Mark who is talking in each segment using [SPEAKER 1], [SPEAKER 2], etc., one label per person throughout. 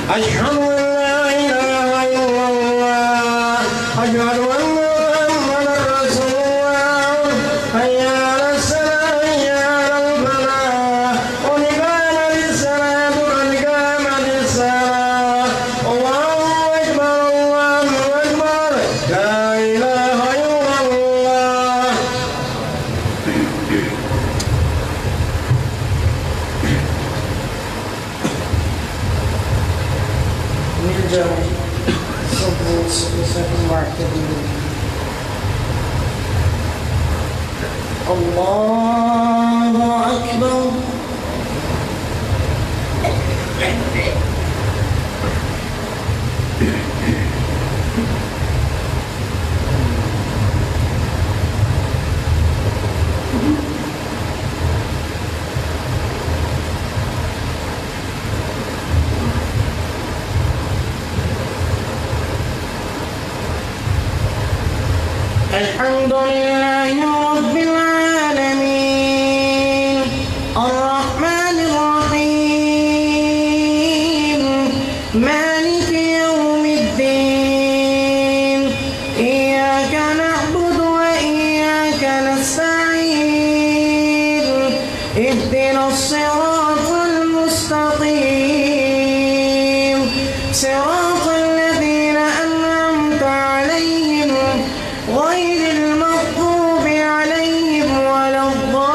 [SPEAKER 1] أشهد أن لا إله إلا الله أشهد أن محمدا رسول الله حي على الصلاة حي على الفلاح قد قامت الصلاة قد قامت الصلاة الله أكبر لا إله إلا الله.
[SPEAKER 2] نرجع صفوف المعتدين. الله أكبر. الحمد لله رب العالمين الرحمن الرحيم مالك يوم الدين إياك نعبد وإياك نستعين اهدنا الصراط المستقيم صراط الذين أنعمت عليهم غير المغضوب عليهم ولا الضالين.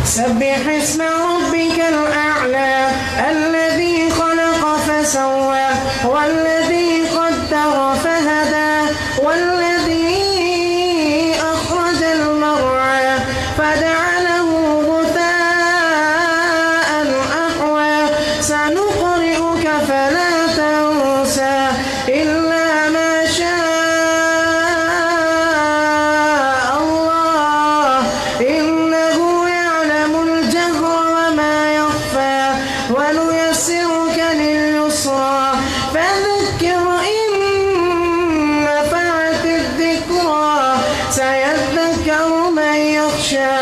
[SPEAKER 2] سبح اسم ربك الأعلى الذي خلق فسوى والذي قدر فهدى والذي أخرج المرعى فجعله غثاء أحوى سنقرئك فلا تنسى إلا ما شاء الله إنه يعلم الجهر وما يخفى ونيسرك لليسرى فذكر إن نفعت الذكرى سيذكر من يخشى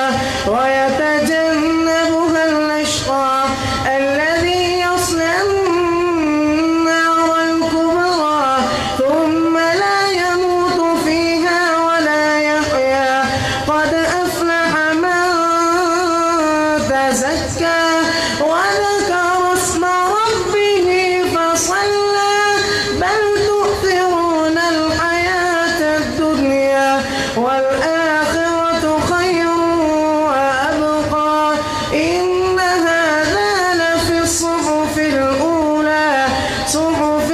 [SPEAKER 2] ويتجنبها الأشقى الذي يصلى النار الكبرى ثم لا يموت فيها ولا يحيا قد أفلح من تزكى وذكر اسم ربه فصلى بل تؤثرون الحياة الدنيا والآخرة خير وأبقى إن هذا لفي الصحف الأولى صحف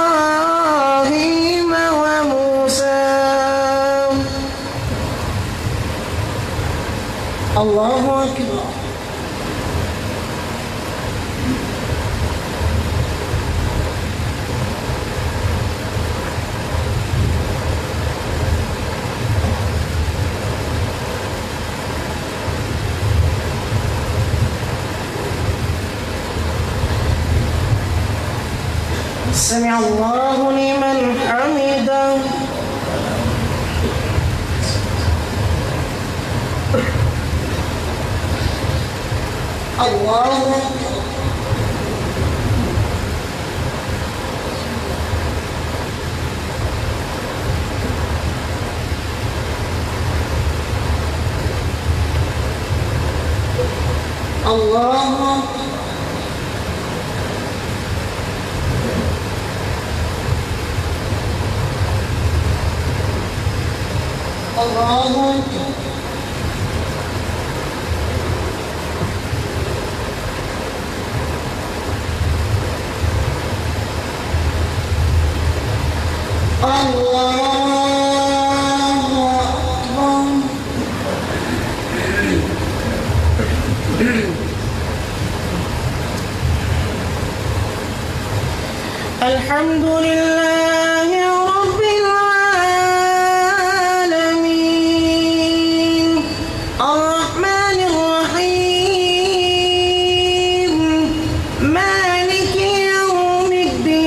[SPEAKER 2] إبراهيم وموسى. الله أكبر. سمع الله لمن حمده. الله أكبر. الله أكبر. الله أكبر. الحمد لله رب العالمين الرحمن الرحيم مالك يوم الدين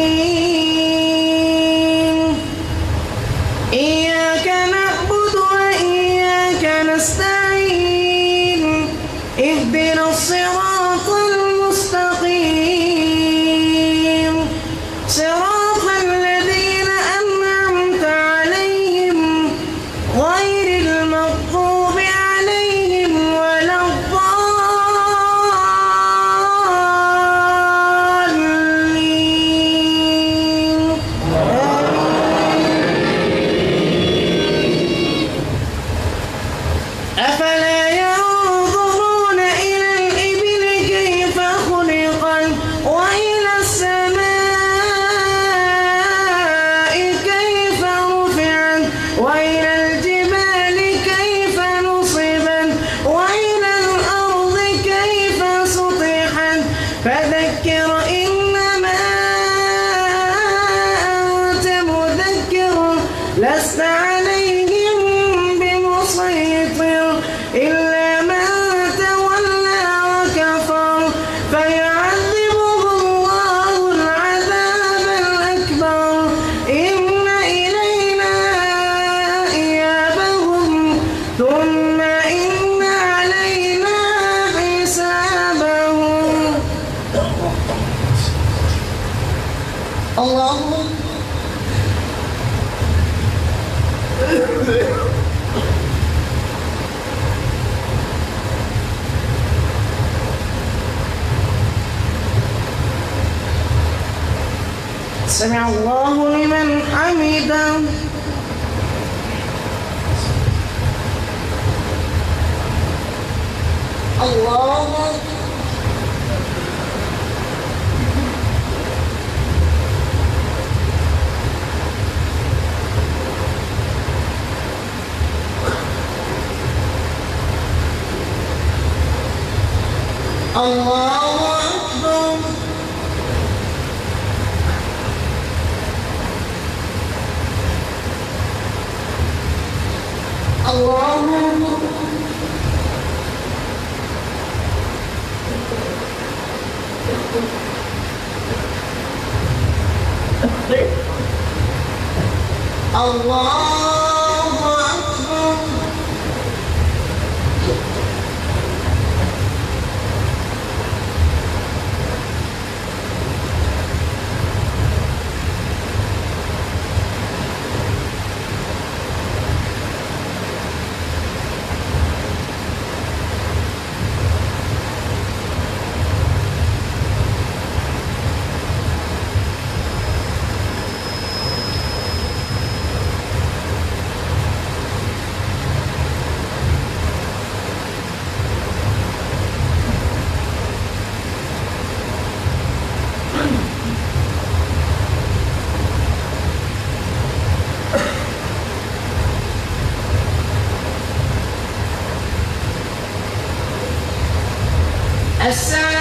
[SPEAKER 2] إياك نعبد وإياك نستعين اهدنا الصراط المستقيم صراط الذين أنعمت عليهم غير المغضوب عليهم ولا الضالين أفلا ينظرون إلى الإبل كيف خلقت وإلى السماء كيف رفعت وإلى الجبال كيف نصبت وإلى الأرض كيف سطحت فذكر إنما أنت مذكر لست عليهم بمسيطر إلا من تولى وكفر فيعذبه الله العذاب الأكبر إن إلينا إيابهم ثم إن علينا حسابهم الله سمع الله لمن حمده الله الله أكبر الله أكبر الساعة